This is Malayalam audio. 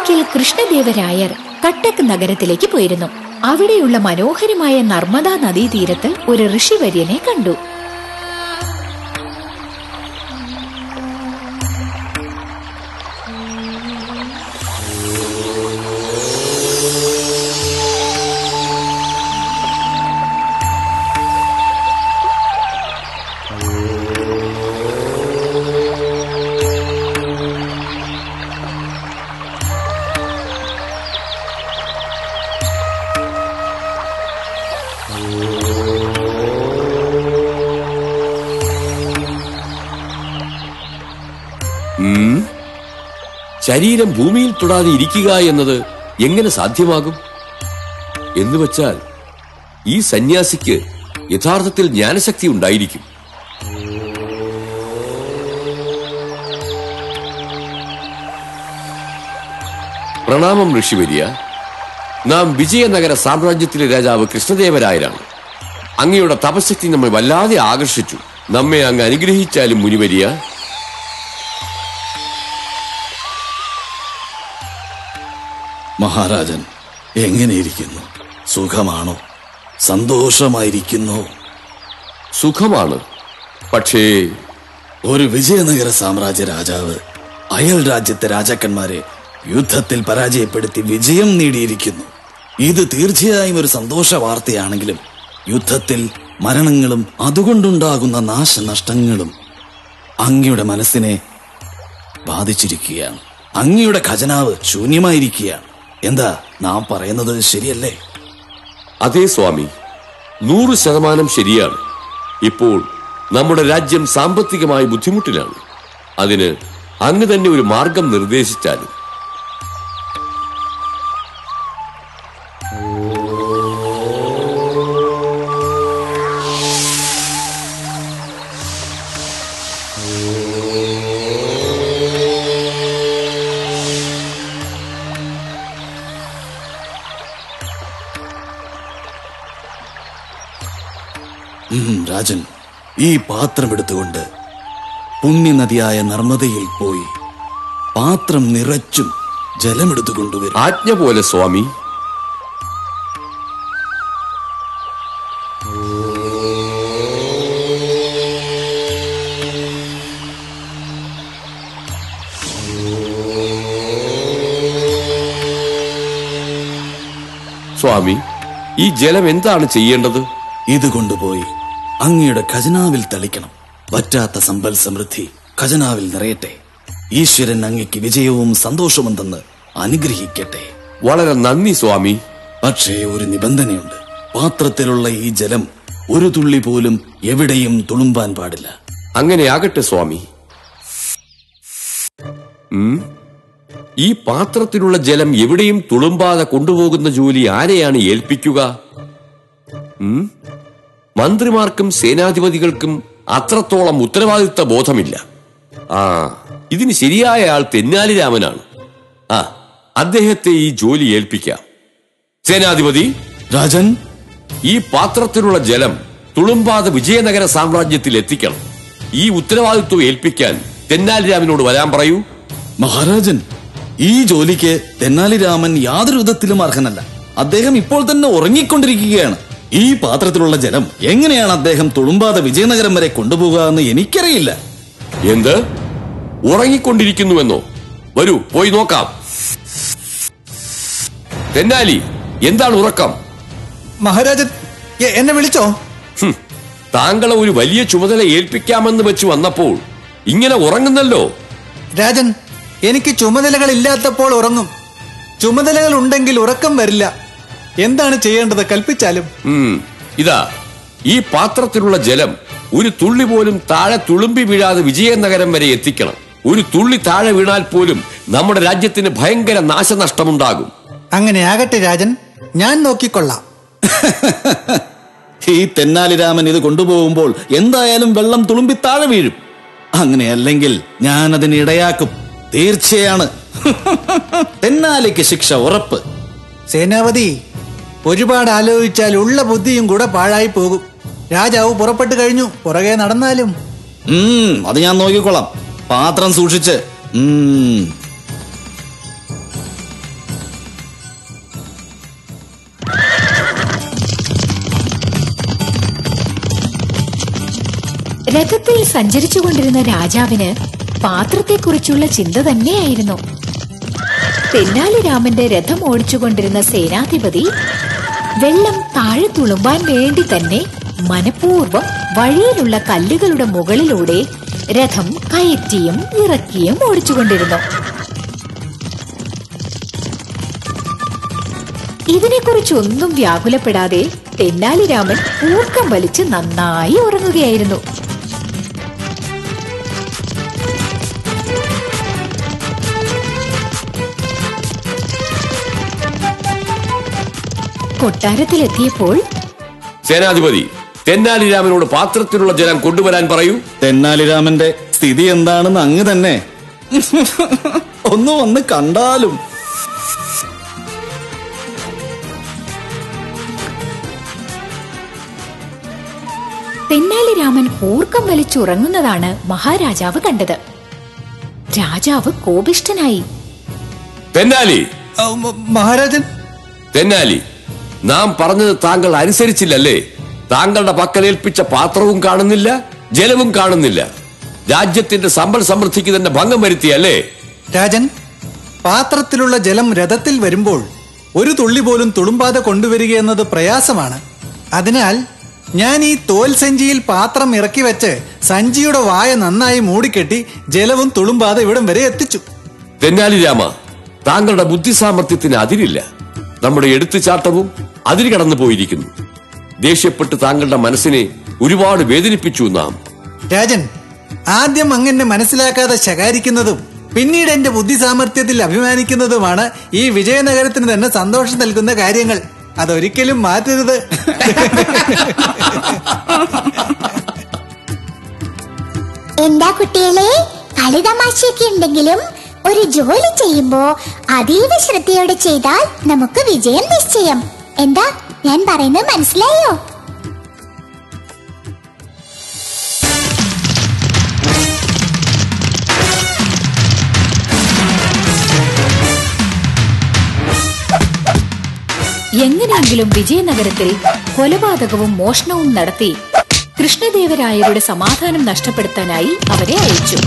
ഒരിക്കൽ കൃഷ്ണദേവരായർ കട്ടക്ക് നഗരത്തിലേക്ക് പോയിരുന്നു. അവിടെയുള്ള മനോഹരമായ നർമ്മദാ നദീതീരത്ത് ഒരു ഋഷിവര്യനെ കണ്ടു. ശരീരം ഭൂമിയിൽ തൊടാതെ ഇരിക്കുക എന്നത് എങ്ങനെ സാധ്യമാകും? എന്നുവെച്ചാൽ ഈ സന്യാസിക്ക് യഥാർത്ഥത്തിൽ ജ്ഞാനശക്തി ഉണ്ടായിരിക്കും. പ്രണാമം ഋഷിവര്യ. നാം വിജയനഗര സാമ്രാജ്യത്തിലെ രാജാവ് കൃഷ്ണദേവരായരാണ്. അങ്ങയുടെ തപശക്തി നമ്മെ വല്ലാതെ ആകർഷിച്ചു. നമ്മെ അങ്ങ് അനുഗ്രഹിച്ചാലും മുനിവര്യ. മഹാരാജൻ എങ്ങനെയിരിക്കുന്നു? സുഖമാണോ? സന്തോഷമായിരിക്കുന്നു? സുഖമാണ്. പക്ഷേ ഒരു വിജയനഗര സാമ്രാജ്യ രാജാവ് അയൽ രാജ്യത്തെ രാജാക്കന്മാരെ യുദ്ധത്തിൽ പരാജയപ്പെടുത്തി വിജയം നേടിയിരിക്കുന്നു. ഇത് തീർച്ചയായും ഒരു സന്തോഷ വാർത്തയാണെങ്കിലും യുദ്ധത്തിൽ മരണങ്ങളും അതുകൊണ്ടുണ്ടാകുന്ന നാശനഷ്ടങ്ങളും അങ്ങയുടെ മനസ്സിനെ ബാധിച്ചിരിക്കുകയാണ്. അങ്ങയുടെ ഖജനാവ് ശൂന്യമായിരിക്കുകയാണ്. എന്താ നാം പറയുന്നത് ശരിയല്ലേ? അതേ സ്വാമി, 100% ശരിയാണ്. ഇപ്പോൾ നമ്മുടെ രാജ്യം സാമ്പത്തികമായി ബുദ്ധിമുട്ടിലാണ്. അതിന് അങ്ങ് തന്നെ ഒരു മാർഗം നിർദ്ദേശിച്ചാലും. രാജൻ, ഈ പാത്രമെടുത്തുകൊണ്ട് പുണ്യനദിയായ നർമ്മദയിൽ പോയി പാത്രം നിറച്ചും ജലമെടുത്തുകൊണ്ടുവരും. ആജ്ഞ പോലെ സ്വാമി. സ്വാമി, ഈ ജലം എന്താണ് ചെയ്യേണ്ടത്? ഇത് കൊണ്ടുപോയി അങ്ങയുടെ ഖജനാവിൽ തളിക്കണം. പറ്റാത്ത സമ്പൽ സമൃദ്ധി ഖജനാവിൽ നിറയട്ടെ. ഈശ്വരൻ അങ്ങയ്ക്ക് വിജയവും സന്തോഷവും തന്ന് അനുഗ്രഹിക്കട്ടെ. വളരെ നന്ദി സ്വാമി. പക്ഷേ ഒരു നിബന്ധനയുണ്ട്. പാത്രത്തിലുള്ള ഈ ജലം ഒരു തുള്ളി പോലും എവിടെയും തുളുമ്പാൻ പാടില്ല. അങ്ങനെ ആകട്ടെ സ്വാമി. ഈ പാത്രത്തിലുള്ള ജലം എവിടെയും തുളുമ്പാതെ കൊണ്ടുപോകുന്ന ജോലി ആരെയാണ് ഏൽപ്പിക്കുക? മന്ത്രിമാർക്കും സേനാധിപതികൾക്കും അത്രത്തോളം ഉത്തരവാദിത്വ ബോധമില്ല. ഇതിന് ശരിയായ ആൾ തെന്നാലി രാമനാണ്. അദ്ദേഹത്തെ ഈ ജോലി ഏൽപ്പിക്കാം. സേനാധിപതി രാജൻ, ഈ പാത്രത്തിലുള്ള ജലം തുളുമ്പാതെ വിജയനഗര സാമ്രാജ്യത്തിൽ എത്തിക്കണം. ഈ ഉത്തരവാദിത്വം ഏൽപ്പിക്കാൻ തെന്നാലി രാമനോട് വരാൻ പറയൂ. മഹാരാജൻ, ഈ ജോലിക്ക് തെന്നാലി രാമൻ യാതൊരു വിധത്തിലും അർഹനല്ല. അദ്ദേഹം ഇപ്പോൾ തന്നെ ഉറങ്ങിക്കൊണ്ടിരിക്കുകയാണ്. ഈ പാത്രത്തിലുള്ള ജലം എങ്ങനെയാണ് അദ്ദേഹം തുളുമ്പാതെ വിജയനഗരം വരെ കൊണ്ടുപോകുക എന്ന് എനിക്കറിയില്ല. എന്ത്? ഉറങ്ങിക്കൊണ്ടിരിക്കുന്നുവെന്നോ? വരൂ, പോയി നോക്കാം. തെന്നാലി, എന്താണ് ഉറക്കം? മഹാരാജൻ, എന്നെ വിളിച്ചോ? താങ്കളെ ഒരു വലിയ ചുമതല ഏൽപ്പിക്കാമെന്ന് വെച്ച് വന്നപ്പോൾ ഇങ്ങനെ ഉറങ്ങുന്നല്ലോ. രാജൻ, എനിക്ക് ചുമതലകൾ ഇല്ലാത്തപ്പോൾ ഉറങ്ങും. ചുമതലകൾ ഉണ്ടെങ്കിൽ ഉറക്കം വരില്ല. എന്താണ് ചെയ്യേണ്ടത്? കൽപ്പിച്ചാലും. ഇതാ, ഈ പാത്രത്തിലുള്ള ജലം ഒരു തുള്ളി പോലും താഴെ തുളുമ്പി വീഴാതെ വിജയനഗരം വരെ എത്തിക്കണം. ഒരു തുള്ളി താഴെ വീണാൽ പോലും നമ്മുടെ രാജ്യത്തിന് ഭയങ്കര നാശനഷ്ടമുണ്ടാകും. അങ്ങനെ ആകട്ടെ രാജൻ, ഞാൻ നോക്കിക്കൊള്ളാം. ഈ തെന്നാലി രാമൻ ഇത് കൊണ്ടുപോകുമ്പോൾ എന്തായാലും വെള്ളം തുളുമ്പി താഴെ വീഴും. അങ്ങനെയല്ലെങ്കിൽ ഞാൻ അതിന് ഇടയാക്കും. തീർച്ചയാണ്. തെന്നാലിക്ക് ശിക്ഷ ഉറപ്പ്. സേനാപതി, ഒരുപാട് ആലോചിച്ചാൽ ഉള്ള ബുദ്ധിയും കൂടെ പാഴായി പോകും. രാജാവ് പുറപ്പെട്ടു കഴിഞ്ഞു. പുറകെ നടന്നാലും. അത് ഞാൻ നോക്കിക്കൊള്ളാം. പാത്രം സൂക്ഷിച്ച്. രഥത്തിൽ സഞ്ചരിച്ചുകൊണ്ടിരുന്ന രാജാവിന് പാത്രത്തെക്കുറിച്ചുള്ള ചിന്ത തന്നെയായിരുന്നു. തെന്നാലിരാമന്റെ രഥം ഓടിച്ചുകൊണ്ടിരുന്ന സേനാധിപതി വെള്ളം താഴെ തുളുമ്പാൻ വേണ്ടി തന്നെ മനഃപൂർവ്വം വഴിയിലുള്ള കല്ലുകളുടെ മുകളിലൂടെ രഥം കയറ്റിയും ഇറക്കിയും ഓടിച്ചുകൊണ്ടിരുന്നു. ഇതിനെക്കുറിച്ചൊന്നും വ്യാകുലപ്പെടാതെ തെന്നാലിരാമൻ ഊർക്കം വലിച്ച് നന്നായി ഉറങ്ങുകയായിരുന്നു. കൊട്ടാരത്തിലെത്തിയപ്പോൾ സേനാധിപതി, തെന്നാലിരാമനോട് പാത്രത്തിലുള്ള ജലം കൊണ്ടുവരാൻ പറയൂ. തെന്നാലിരാമന്റെ സ്ഥിതി എന്താണെന്ന് അങ്ങ് തന്നെ ഒന്ന് വന്ന് കണ്ടാലും. തെന്നാലിരാമൻ ഊർക്കം വലിച്ചുറങ്ങുന്നതാണ് മഹാരാജാവ് കണ്ടത്. രാജാവ് കോപിഷ്ഠനായി. തെന്നാലി, മഹാരാജൻ. തെന്നാലി, നാം പറഞ്ഞത് താങ്കൾ അനുസരിച്ചില്ലല്ലേ? താങ്കളുടെ പക്കലേൽപ്പിച്ച പാത്രവും കാണുന്നില്ല, ജലവും കാണുന്നില്ല. രാജ്യത്തിന്റെ സമ്പൽ സമൃദ്ധിക്ക് തന്നെ ഭംഗം വരുത്തിയല്ലേ? രാജൻ, പാത്രത്തിലുള്ള ജലം രഥത്തിൽ വരുമ്പോൾ ഒരു തുള്ളി പോലും തുളുമ്പാതെ കൊണ്ടുവരിക എന്നത് പ്രയാസമാണ്. അതിനാൽ ഞാൻ ഈ തോൽ സഞ്ചിയിൽ പാത്രം ഇറക്കി വെച്ച് സഞ്ചിയുടെ വായ നന്നായി മൂടിക്കെട്ടി ജലവും തുളുമ്പാതെ ഇവിടം വരെ എത്തിച്ചു. തെന്നാലിരാമ, താങ്കളുടെ ബുദ്ധിസാമർത്ഥ്യത്തിന് അതിരില്ല. നമ്മുടെ എടുത്തുചാട്ടവും അതിര് കടന്നു പോയിരിക്കുന്നു. ദേഷ്യപ്പെട്ട് താങ്കളുടെ മനസ്സിനെ ഒരുപാട് വേദനിപ്പിച്ചു നാം. രാജൻ, ആദ്യം അങ്ങനെ മനസ്സിലാക്കാതെ ശകാരിക്കുന്നതും പിന്നീട് എന്റെ ബുദ്ധിസാമർത്ഥ്യത്തിൽ അഭിമാനിക്കുന്നതുമാണ് ഈ വിജയനഗരത്തിന് തന്നെ സന്തോഷം നൽകുന്ന കാര്യങ്ങൾ. അതൊരിക്കലും മാറ്റരുത്. എന്താ കുട്ടികളെ, കളിതമാശയൊക്കെ ഉണ്ടെങ്കിലും ഒരു ജോലി ചെയ്യുമ്പോ അതീവ ശ്രദ്ധയോടെ ചെയ്താൽ നമുക്ക് വിജയം നിശ്ചയം. എന്താ ഞാൻ പറയുന്നത് മനസ്സിലായോ? എങ്ങനെയെങ്കിലും വിജയനഗരത്തിൽ കൊലപാതകവും മോഷണവും നടത്തി കൃഷ്ണദേവരായരുടെ സമാധാനം നഷ്ടപ്പെടുത്താനായി അവരെ അയച്ചു.